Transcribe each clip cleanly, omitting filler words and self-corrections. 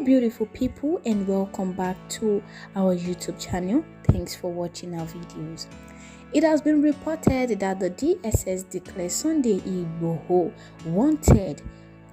beautiful people, and welcome back to our YouTube channel. Thanks for watching our videos. It has been reported that the DSS declared Sunday Igboho wanted,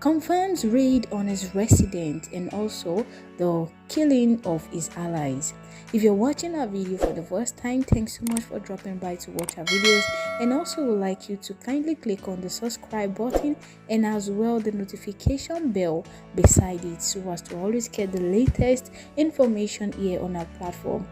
confirms raid on his residence and also the killing of his allies. If you're watching our video for the first time, thanks so much for dropping by to watch our videos, and also would like you to kindly click on the subscribe button and as well the notification bell beside it so as to always get the latest information here on our platform.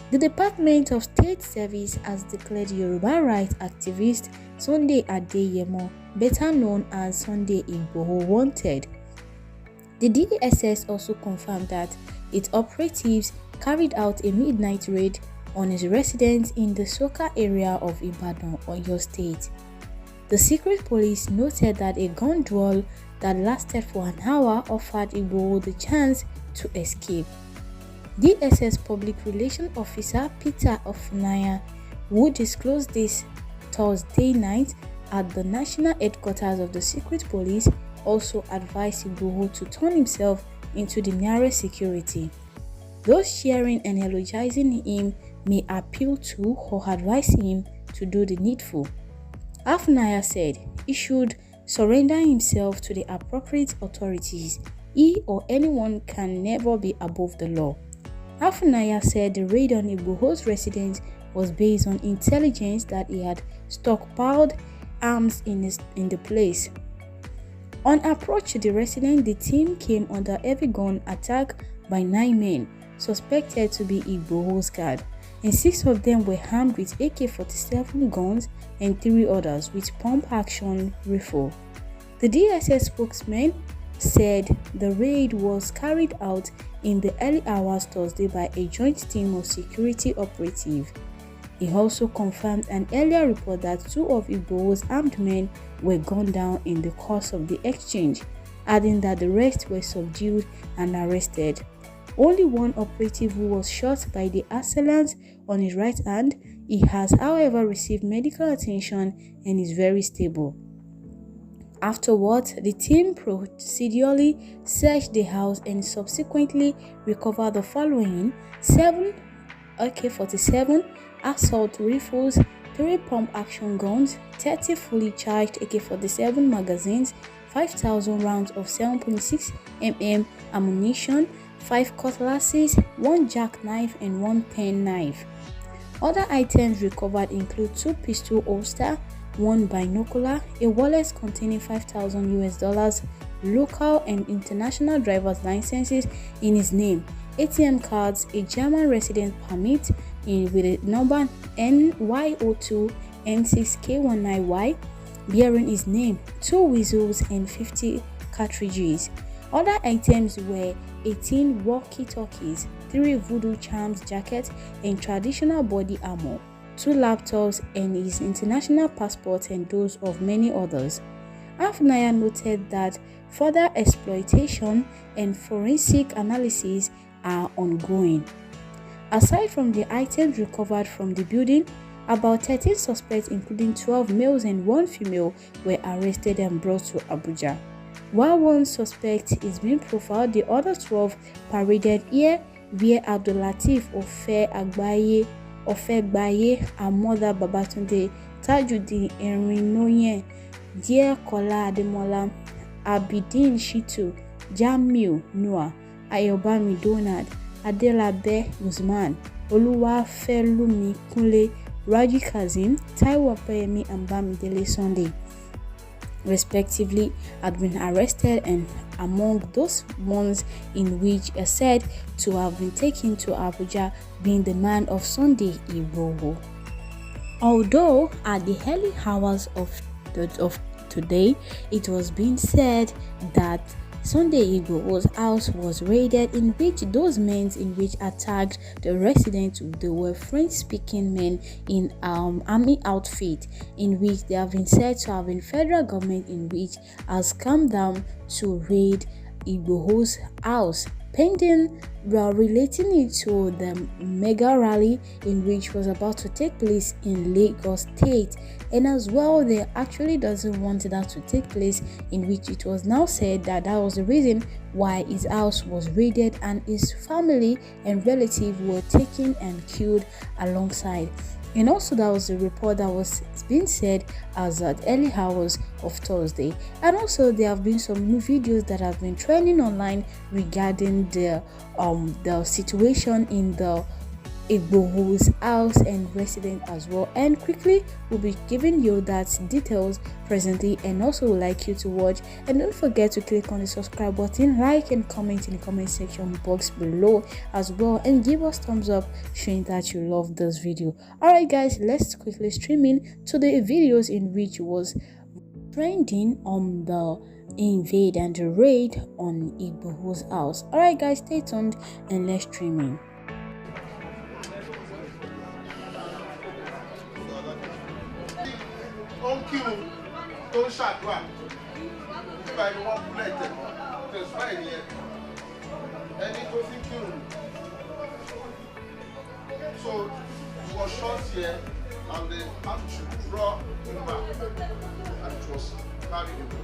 The Department of State Service has declared Yoruba rights activist Sunday Adeyemo, better known as Sunday Igboho, wanted. The DSS also confirmed that its operatives carried out a midnight raid on his residence in the Soka area of Ibadan, Oyo State. The secret police noted that a gun duel that lasted for an hour offered Igboho the chance to escape. DSS Public Relations Officer Peter Ofunaya, who disclosed this Thursday night at the national headquarters of the secret police, also advised Igboho to turn himself into the nearest security. Those cheering and eulogizing him may appeal to or advise him to do the needful. Afunaya said he should surrender himself to the appropriate authorities. He or anyone can never be above the law. Afunaya said the raid on Igboho's residence was based on intelligence that he had stockpiled arms in the place. On approach to the residence, the team came under heavy gun attack by 9 men suspected to be Igboho's guard, and 6 of them were armed with AK-47 guns and 3 others with pump-action rifle. The DSS spokesman said the raid was carried out in the early hours Thursday by a joint team of security operatives. He also confirmed an earlier report that 2 of Igboho's armed men were gunned down in the course of the exchange, adding that the rest were subdued and arrested. Only one operative who was shot by the assailants on his right hand. He has, however, received medical attention and is very stable. Afterwards, the team procedurally searched the house and subsequently recovered the following: 7 AK-47 assault rifles, 3 pump-action guns, 30 fully charged AK-47 magazines, 5,000 rounds of 7.6 mm ammunition, 5 cutlasses, 1 jackknife and 1 pen knife. Other items recovered include 2 pistol holsters, 1 binocular, a wallet containing $5,000, local and international driver's licenses in his name, ATM cards, a German resident permit with a number NY02 N6K19Y bearing his name, 2 whistles and 50 cartridges. Other items were 18 walkie-talkies, 3 voodoo charms jackets and traditional body armor, 2 laptops and his international passport and those of many others. Afunaya noted that further exploitation and forensic analysis are ongoing. Aside from the items recovered from the building, about 13 suspects, including 12 males and 1 female, were arrested and brought to Abuja. While 1 suspect is being profiled, the other 12 paraded here where Abdulateef Ofegbaye, Amoda Babatunde, Tajuddin Erinoye, Dear Kola Ademola, Abidin Shitu, Jamiu Noah, Ayobami Donald, Adelabe Usman, Oluwafelumi Kunle, Raji Kazim, Taiwo Opeyemi and Bamidele Sunday, respectively, had been arrested, and among those ones in which are said to have been taken to Abuja being the man of Sunday Igboho. Although at the early hours of today, it was being said that Sunday Igboho's house was raided, in which those men in which attacked the residents, they were French-speaking men in army outfit, in which they have been said to have been federal government in which has come down to raid Igboho's house. pending relating it to the mega rally in which was about to take place in Lagos State. And as well, they actually doesn't want that to take place, in which it was now said that that was the reason why his house was raided and his family and relatives were taken and killed alongside. And also, that was the report that was being said as at early hours of Thursday. And also, there have been some new videos that have been trending online regarding the situation in the Igboho's house and resident as well. And quickly, we'll be giving you that details presently, and also would like you to watch. And don't forget to click on the subscribe button, like and comment in the comment section box below as well, and give us thumbs up showing that you love this video. Alright guys, let's quickly stream in to the videos in which was trending on the invade and the raid on Igboho's house. Alright guys, stay tuned and let's stream in. Don't shut up. If I don't want to let them, there's fine here. And it was in Kiru. So it was shot here, and they had to draw him back, and it was carried away.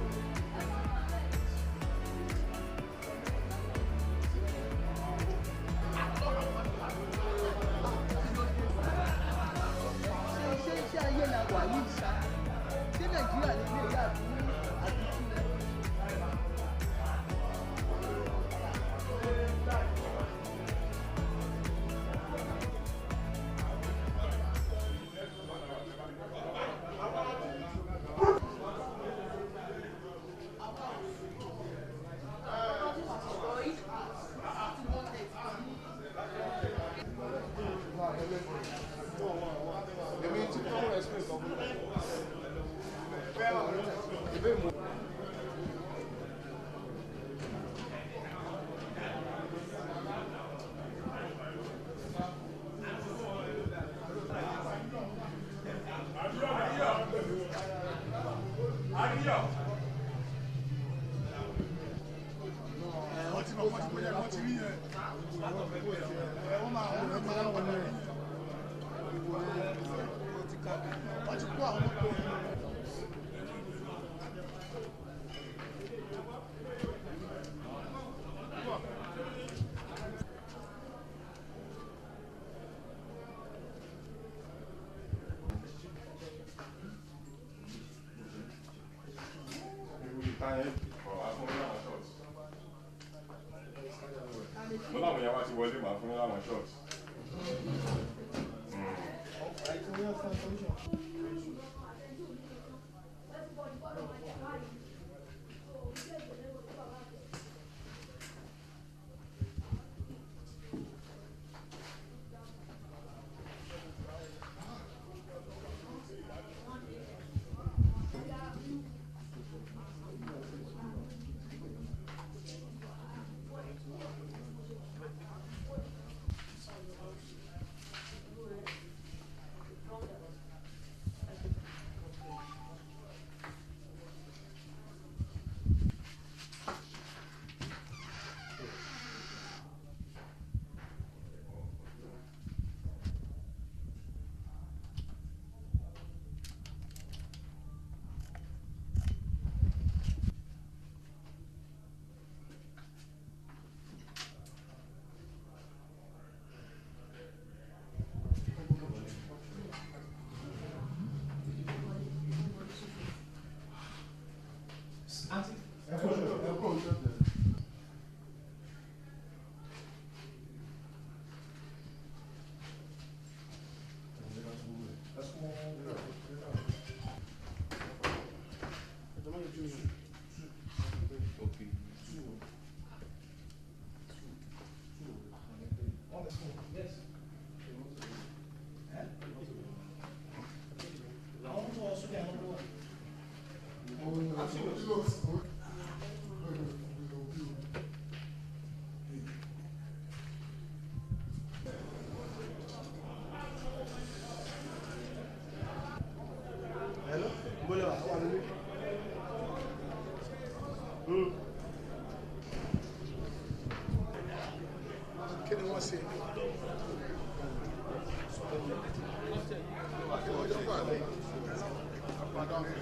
Madame.